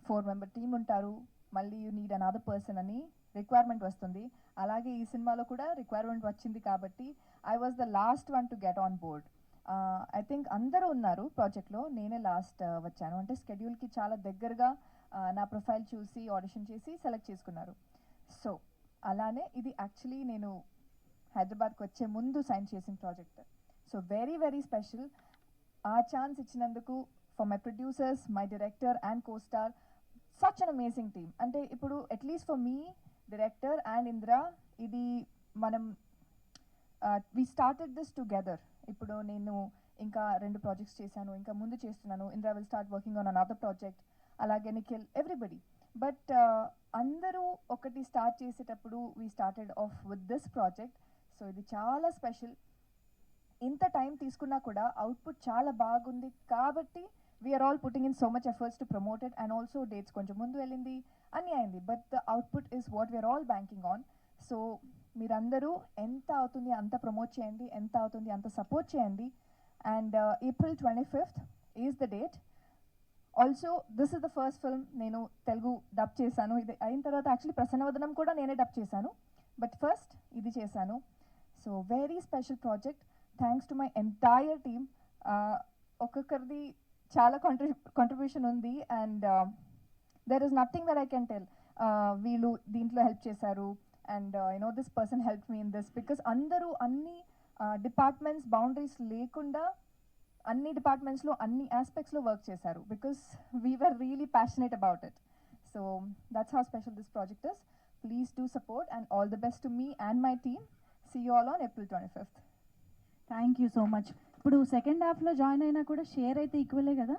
4-member team ఉంటారు, మళ్ళీ you need another person అని రిక్వైర్మెంట్ వస్తుంది. అలాగే ఈ సినిమాలో కూడా రిక్వైర్మెంట్ వచ్చింది కాబట్టి I was the last one to get on board. I think అందరూ ఉన్నారు ప్రాజెక్ట్లో, నేనే లాస్ట్ వచ్చాను. అంటే స్కెడ్యూల్కి చాలా దగ్గరగా నా ప్రొఫైల్ చూసి ఆడిషన్ చేసి సెలెక్ట్ చేసుకున్నారు. సో అలానే ఇది యాక్చువల్లీ నేను హైదరాబాద్కి వచ్చే ముందు సైన్ చేసిన project. So very very special. ఆ ఛాన్స్ ఇచ్చినందుకు for my producers, my director and co-star, such an amazing team. అంటే ఇప్పుడు at least for me, director and Indra, ఇది మనం వీ స్టార్టెడ్ దిస్ టుగెదర్. ఇప్పుడు నేను ఇంకా 2 ప్రాజెక్ట్స్ చేశాను, ఇంకా ముందు చేస్తున్నాను. Indra will start working on another project, అలాగే నిఖిల్, ఎవ్రీబడి. బట్ అందరూ ఒకటి స్టార్ట్ చేసేటప్పుడు we started off with this project. So ఇది చాలా స్పెషల్. ఇంత టైం తీసుకున్నా కూడా అవుట్పుట్ చాలా బాగుంది కాబట్టి we are all putting in so much efforts to promote it. And also dates కొంచెం ముందు వెళ్ళింది, అన్నీ అయింది. But the output is what we are all banking on. So మీరందరూ ఎంత అవుతుంది అంత ప్రమోట్ చేయండి, ఎంత అవుతుంది అంత సపోర్ట్ చేయండి. And April 25th is the date. Also this is the first film నేను తెలుగు డబ్ చేశాను. ఇది అయిన తర్వాత యాక్చువల్లీ ప్రసన్నవదనం కూడా నేనే డబ్ చేశాను, బట్ ఫస్ట్ ఇది చేశాను. So very special project. Thanks to my entire team. ఒక్కొక్కరిది చాలా కాంట్రిబ్యూషన్ ఉంది. And there is nothing that I can tell. వీళ్ళు దీంట్లో హెల్ప్ చేశారు and this person help me in this, because అందరూ అన్ని డిపార్ట్మెంట్స్ బౌండరీస్ లేకుండా అన్ని డిపార్ట్మెంట్స్లో అన్ని ఆస్పెక్ట్స్లో వర్క్ చేశారు, because we were really passionate about it. So that's how special this project is. Please do support and all the best to me and my team. See you all on April 25th. Thank you so much. ఇప్పుడు second హాఫ్లో join అయినా కూడా share అయితే ఈక్వలే కదా?